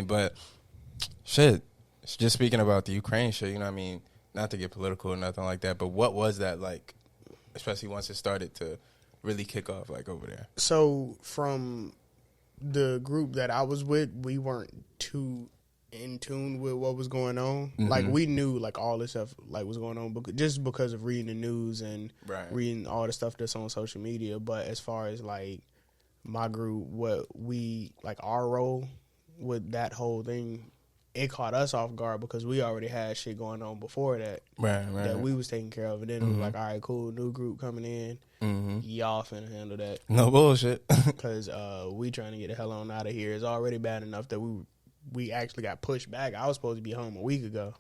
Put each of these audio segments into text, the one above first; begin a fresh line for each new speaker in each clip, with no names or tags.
But shit, just speaking about the Ukraine shit, you know what I mean? Not to get political or nothing like that, but what was that like, especially once it started to really kick off like over there?
So from the group that I was with, we weren't too in tune with what was going on.
Mm-hmm.
Like we knew like all this stuff like was going on, just because of reading the news and reading all the stuff that's on social media. But as far as like my group, what we like our role with that whole thing, it caught us off guard because we already had shit going on before that. That we was taking care of. And then it was like, all right, cool, new group coming in. Y'all finna handle that.
No bullshit.
Because we trying to get the hell on out of here. It's already bad enough that we actually got pushed back. I was supposed to be home a week ago.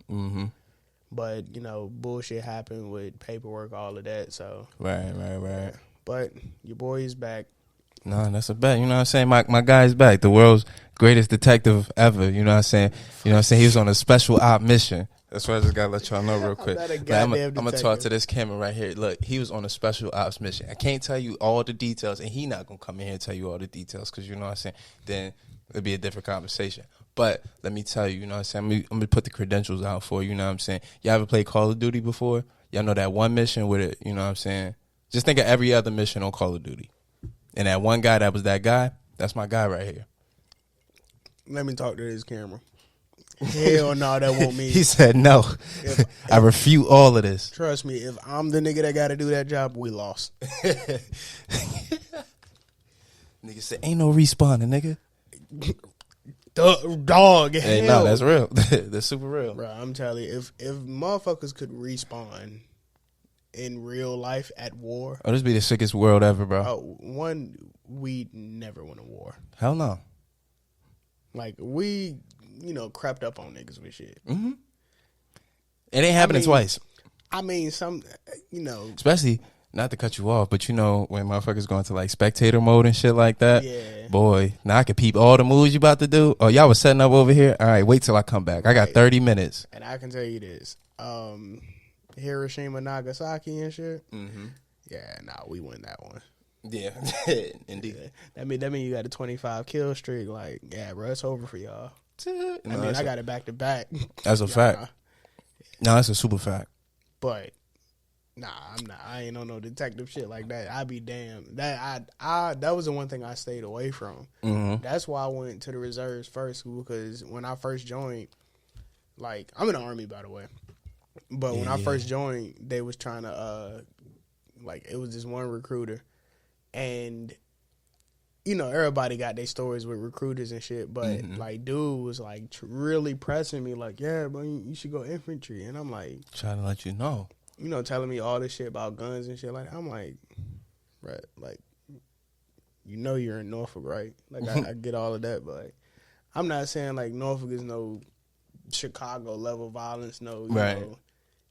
But, you know, bullshit happened with paperwork, all of that. So
Right.
But your boy is back.
No, that's a bet. You know what I'm saying? My guy's back. The world's greatest detective ever. You know what I'm saying? You know what I'm saying? He was on a special op mission. That's why I just gotta let y'all know real quick. I'm gonna talk to this camera right here. Look, he was on a special ops mission. I can't tell you all the details, and he not gonna come in here and tell you all the details because you know what I'm saying. Then it'll be a different conversation. But let me tell you, you know what I'm saying. I'm gonna put the credentials out for you. You know what I'm saying. Y'all ever played Call of Duty before? Y'all know that one mission with it. You know what I'm saying. Just think of every other mission on Call of Duty, and that one guy that was that guy. That's my guy right here.
Let me talk to this camera. Hell no, that won't me.
He said no. I refute all of this.
Trust me, if I'm the nigga that got to do that job, we lost.
Nigga said, ain't no respawning, nigga.
Dog.
Hey, no, that's real. That's super real.
Bro, I'm telling you, if motherfuckers could respawn in real life at war.
Oh, this be the sickest world ever, bro.
We never win a war.
Hell no.
Like, we, you know, crept up on niggas with shit.
Mm-hmm. It ain't happening twice.
I mean, some, you know.
Especially, not to cut you off, but you know, when motherfuckers go into like spectator mode and shit like that.
Yeah.
Boy, now I can peep all the moves you about to do. Oh, y'all was setting up over here? All right, wait till I come back. I got 30 minutes.
And I can tell you this. Hiroshima, Nagasaki and shit. Mm-hmm. Yeah, nah, we win that one.
Yeah, indeed.
That mean you got a 25 kill streak. Like, yeah, bro, it's over for y'all. I got it back to back.
That's a fact. No, that's a super fact.
But nah, I'm not. I ain't on no detective shit like that. I be damned. That was the one thing I stayed away from. Mm-hmm. That's why I went to the reserves first, because when I first joined, like, I'm in the Army, by the way. But when I first joined, they was trying to like, it was this one recruiter, and you know, everybody got their stories with recruiters and shit, but like, dude was like really pressing me, like, yeah, but you should go infantry, and I'm like,
trying to let you know,
telling me all this shit about guns and shit. Like, I'm like, right, like, you know, you're in Norfolk, right? Like, I get all of that, but I'm not saying like Norfolk is no Chicago level violence, no, you know,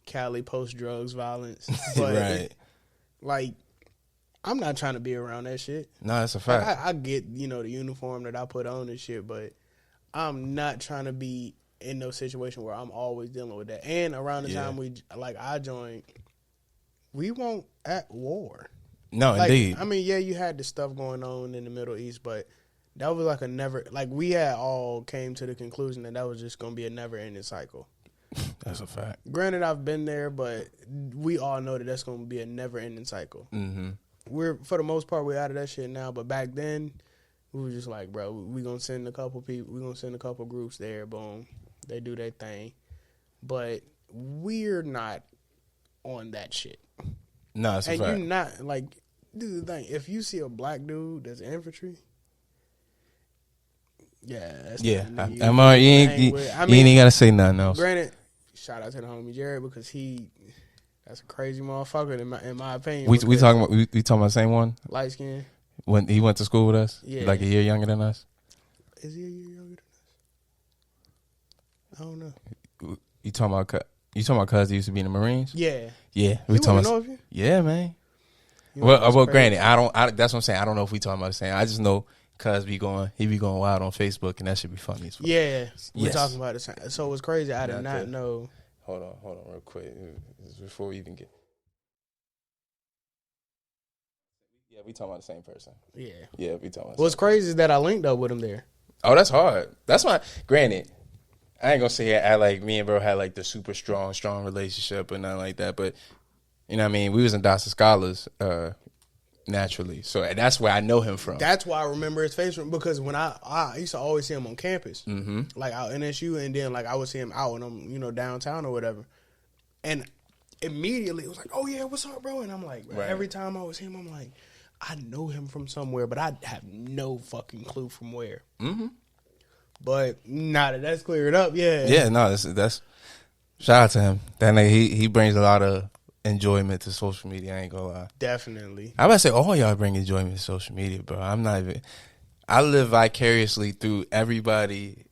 Cali post drugs violence, but like, I'm not trying to be around that shit.
No, that's a fact.
Like, I get, you know, the uniform that I put on and shit, but I'm not trying to be in no situation where I'm always dealing with that. And around the time I joined, we weren't at war.
No,
like,
indeed.
I mean, yeah, you had the stuff going on in the Middle East, but that was like a never, like, we had all came to the conclusion that was just going to be a never-ending cycle.
That's a fact.
Granted, I've been there, but we all know that that's going to be a never-ending cycle. Mm-hmm. We're, for the most part, we're out of that shit now. But back then, we were just like, bro, we gonna send a couple people, we gonna send a couple groups there. Boom, they do their thing. But we're not on that shit.
No, it's a fact.
And you're not, like, this is the thing. If you see a black dude that's infantry, that's
you ain't gotta say nothing else.
Granted, shout out to the homie Jared, because that's a crazy motherfucker in my opinion.
We talking about the same one?
Light skin.
When he went to school with us?
Yeah.
Like a year younger than us?
Is he a year younger than us? I don't know.
You talking about cuz he used to be in the Marines?
Yeah.
Yeah.
We talking about you?
Yeah, man. Well, granted, that's what I'm saying. I don't know if we talking about the same. I just know cuz he be going wild on Facebook, and that should be funny as fuck.
Yeah. We're talking about the same. So it was crazy. I did not know.
Hold on real quick. Before we even get. Yeah, we talking about the same person.
Yeah.
Yeah, we talking about
What's crazy is that I linked up with him there.
Oh, that's hard. That's why. Granted, I ain't gonna say I like me and bro had like the super strong relationship or nothing like that. But you know what I mean? We was in Dawson Scholars naturally. So that's where I know him from.
That's why I remember his face from, because when I used to always see him on campus, like out NSU, and then like I would see him out when I'm, you know, downtown or whatever. And immediately it was like, oh yeah, what's up, bro? And I'm like, every time I was him, I'm like, I know him from somewhere, but I have no fucking clue from where. But now that that's cleared up,
yeah, no, that's shout out to him. That nigga, he brings a lot of enjoyment to social media. I ain't gonna lie.
Definitely.
I about to say all y'all bring enjoyment to social media, bro. I'm not even. I live vicariously through everybody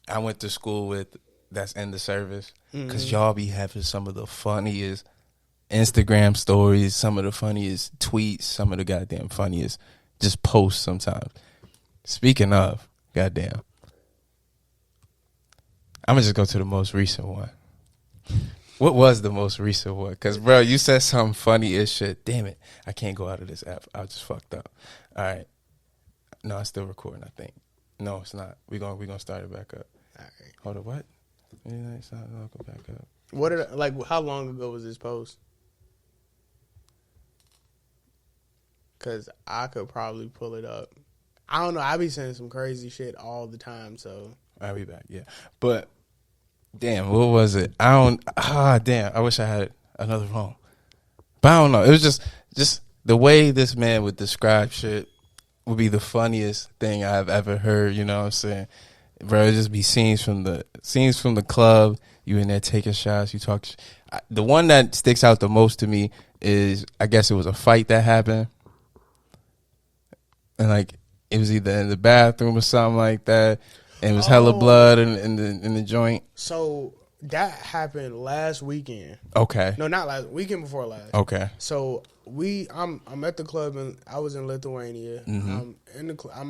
I went to school with that's in the service, because y'all be having some of the funniest Instagram stories, some of the funniest tweets, some of the goddamn funniest just posts sometimes. Speaking of, goddamn, I'm gonna just go to the most recent one. What was the most recent one? Because, bro, you said something funny as shit. Damn it. I can't go out of this app. I just fucked up. All right. No, it's still recording, I think. No, it's not. We're gonna start it back up.
All right.
Hold on, what? It's not gonna go back up.
What did like? How long ago was this post? Because I could probably pull it up. I don't know. I be saying some crazy shit all the time, so.
I'll be back, yeah. But, damn, what was it? Damn, I wish I had another phone. But I don't know. It was just the way this man would describe shit would be the funniest thing I've ever heard, you know what I'm saying? Bro, it'd just be scenes from the club. You in there taking shots. You talk. The one that sticks out the most to me is, I guess it was a fight that happened. And, like, it was either in the bathroom or something like that. And it was hella blood in the joint.
So that happened last weekend.
Okay.
No, not last weekend, before last.
Okay.
So I'm at the club, and I was in Lithuania. I'm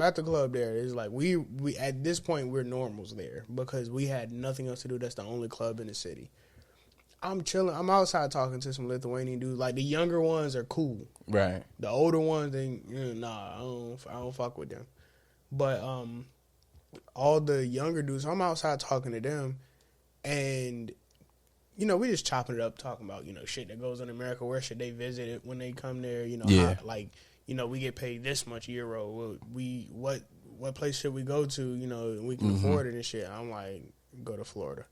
at the club there. It's like we at this point we're normals there because we had nothing else to do. That's the only club in the city. I'm chilling. I'm outside talking to some Lithuanian dudes. Like, the younger ones are cool.
Right.
The older ones, I don't fuck with them. But all the younger dudes, I'm outside talking to them, and you know, we just chopping it up, talking about, you know, shit that goes on in America. Where should they visit it when they come there? You know, we get paid this much euro. What place should we go to? You know, we can afford it and shit. I'm like, go to Florida.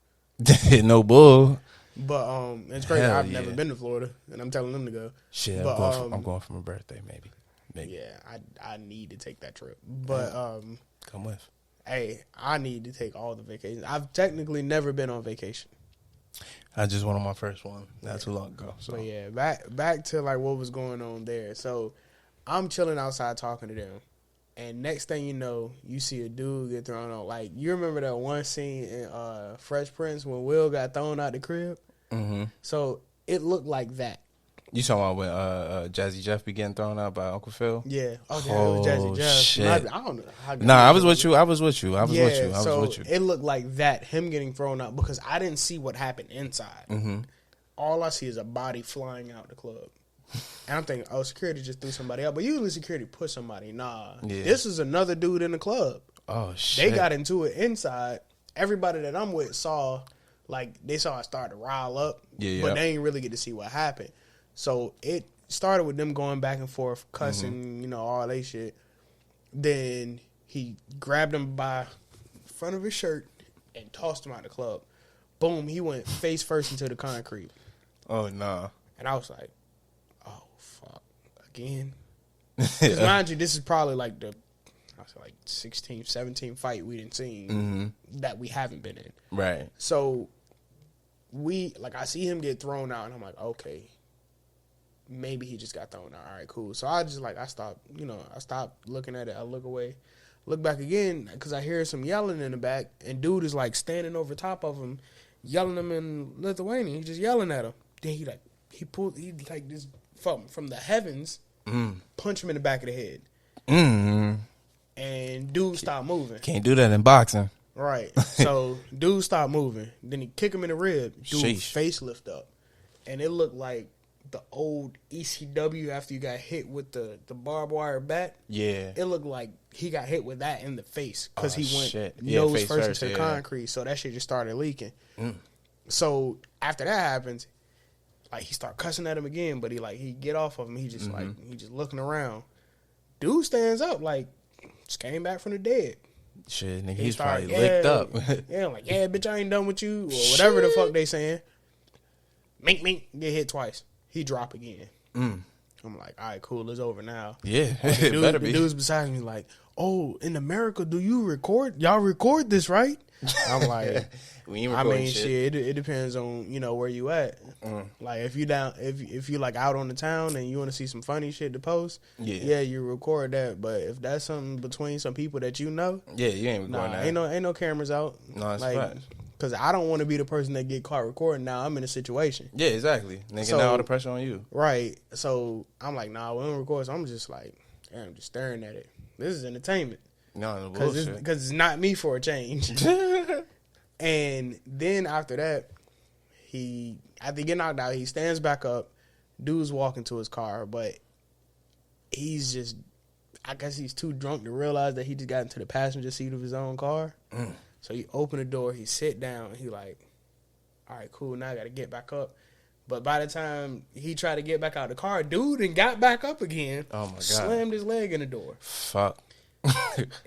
No bull.
But it's crazy. I've never been to Florida, and I'm telling them to go.
Shit, but, I'm going for my birthday, maybe.
Yeah, I need to take that trip. But
come with.
Hey, I need to take all the vacations. I've technically never been on vacation.
I just went on my first one not too long ago. So,
but yeah, back to like what was going on there. So I'm chilling outside talking to them, and next thing you know, you see a dude get thrown out. Like, you remember that one scene in Fresh Prince when Will got thrown out the crib? Mm-hmm. So it looked like that.
You talking about when Jazzy Jeff be getting thrown out by Uncle Phil?
Yeah. Oh, damn, it was Jazzy Jeff.
Shit.
I don't know.
Nah, I was with you.
So it looked like that, him getting thrown out, because I didn't see what happened inside. Mm-hmm. All I see is a body flying out the club. And I'm thinking, oh, security just threw somebody out. But usually security push somebody. Nah. Yeah. This is another dude in the club.
Oh, shit.
They got into it inside. Everybody that I'm with saw it start to rile up. Yeah. But they didn't really get to see what happened. So it started with them going back and forth, cussing, you know, all that shit. Then he grabbed him by the front of his shirt and tossed him out of the club. Boom, he went face first into the concrete.
Oh, no.
And I was like, oh, fuck, again? Because mind you, this is probably like the 16th, 17th fight we didn't see that we haven't been in.
Right.
So I see him get thrown out, and I'm like, okay. Maybe he just got thrown out. All right, cool. So I stopped looking at it. I look away, look back again, because I hear some yelling in the back, and dude is like standing over top of him, yelling him in Lithuanian. He's just yelling at him. Then he just from the heavens, punch him in the back of the head. And dude stopped moving.
Can't do that in boxing.
Right. So dude stopped moving. Then he kick him in the rib. Dude face lift up. And it looked like the old ECW after you got hit with the barbed wire bat.
Yeah.
It looked like he got hit with that in the face because he went
yeah,
nose first into the
yeah.
concrete. So that shit just started leaking. So after that happens, like he start cussing at him again, but he get off of him. He just he just looking around. Dude stands up like just came back from the dead.
Shit, nigga, he's probably licked up.
Yeah, like, yeah, bitch, I ain't done with you, or whatever the fuck they saying. Mink, get hit twice. He drop again. I'm like, all right, cool, it's over now.
Yeah, it better be.
The dude's beside me like, oh, in America, do you record? Y'all record this, right? I'm like, I mean, shit, it depends on, where you at. Like, if you down, if you like out on the town and you want to see some funny shit to post, yeah, you record that. But if that's something between some people that you know,
yeah, you ain't recording that.
Ain't no cameras out.
No, that's
like,
right.
Because I don't want to be the person that get caught recording. Now I'm in a situation.
Yeah, exactly. Nigga, now all the pressure on you.
Right. So I'm like, nah, we don't record. So I'm just like, I'm just staring at it. This is entertainment.
No, bullshit.
Because it's not me for a change. And then after that, after he get knocked out, he stands back up. Dude's walking to his car, but he's just, I guess he's too drunk to realize that he just got into the passenger seat of his own car. So he opened the door, he sit down, he like, all right, cool, now I got to get back up. But by the time he tried to get back out of the car, dude and got back up again.
Oh, my God.
Slammed his leg in the door.
Fuck.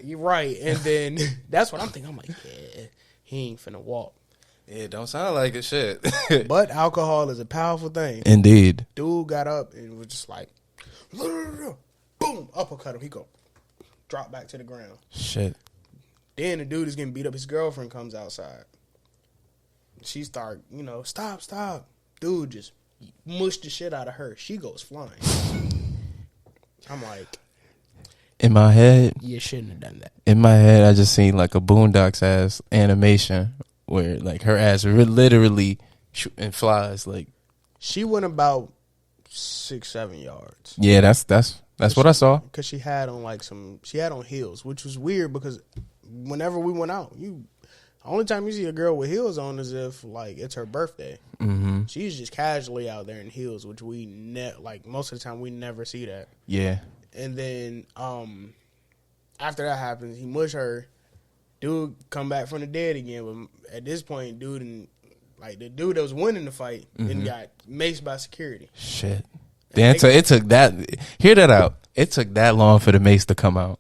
You're right. And then that's what I'm thinking. I'm like, yeah, he ain't finna walk.
Yeah, don't sound like it, shit.
But alcohol is a powerful thing.
Indeed.
Dude got up and was just like, boom, uppercut him. He go, drop back to the ground.
Shit.
Then the dude is getting beat up. His girlfriend comes outside. She start, stop. Dude just mushed the shit out of her. She goes flying. I'm like,
in my head,
you shouldn't have done that.
In my head, I just seen like a Boondocks ass animation where like her ass literally shooting flies. Like
she went about 6-7 yards.
Yeah, that's what I saw.
Because she had on heels, which was weird because whenever we went out, the only time you see a girl with heels on is if like it's her birthday. Mm-hmm. She's just casually out there in heels, which we most of the time we never see that.
Yeah. And
then after that happens, he mush her. Dude come back from the dead again, but at this point, the dude that was winning the fight and got maced by security.
Shit. Damn, it took that. Hear that out. It took that long for the mace to come out.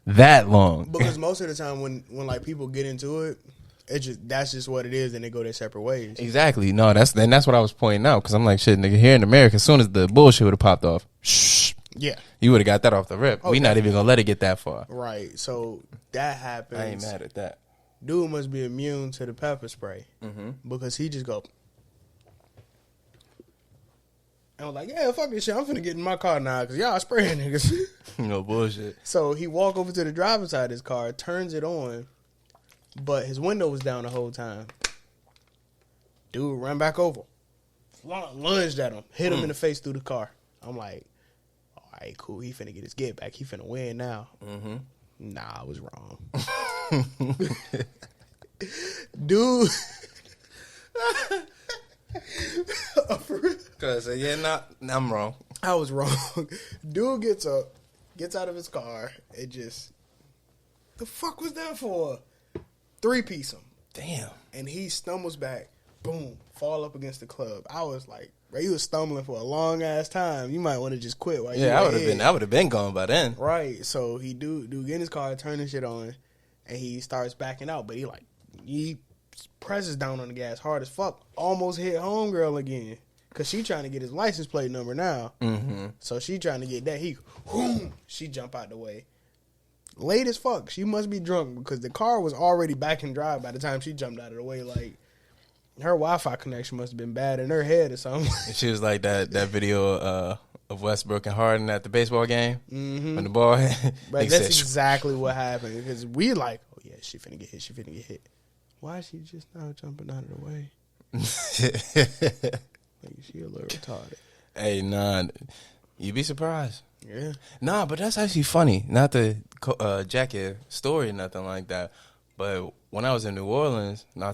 That long.
Because most of the time when like people get into it, that's just what it is, and they go their separate ways.
Exactly. No, that's what I was pointing out, because I'm like, shit, nigga, here in America, as soon as the bullshit would have popped off, shh.
Yeah.
You would have got that off the rip. We not even gonna let it get that far.
Right. So that happens.
I ain't mad at that.
Dude must be immune to the pepper spray because he just go. And I was like, yeah, fuck this shit. I'm finna get in my car now because y'all spraying niggas.
No bullshit.
So he walk over to the driver's side of his car, turns it on, but his window was down the whole time. Dude ran back over, lunged at him, hit him in the face through the car. I'm like, all right, cool. He finna get his get back. He finna win now. Nah, I was wrong. Dude.
Cause I'm wrong.
I was wrong. Dude gets up, gets out of his car, and just, the fuck was that for? 3-piece him.
Damn.
And he stumbles back, boom, fall up against the club. I was like, bro, he was stumbling for a long ass time. You might want to just quit. While
I would have been gone by then.
Right. So he do get in his car, turning shit on, and he starts backing out. But he presses down on the gas hard as fuck. Almost hit homegirl again. Cause she trying to get his license plate number now. So she trying to get that. She jump out the way. Late as fuck. She must be drunk because the car was already back in drive by the time she jumped out of the way. Like, her Wi-Fi connection must have been bad in her head or something.
She was like that video of Westbrook and Harden at the baseball game when the ball hit.
But that's exactly what happened. Because we like, oh yeah, she finna get hit. Why is she just now jumping out of the way? Like, she a little retarded.
Hey, nah, you'd be surprised.
Yeah.
Nah, but that's actually funny. Not to jack your story or nothing like that. But when I was in New Orleans,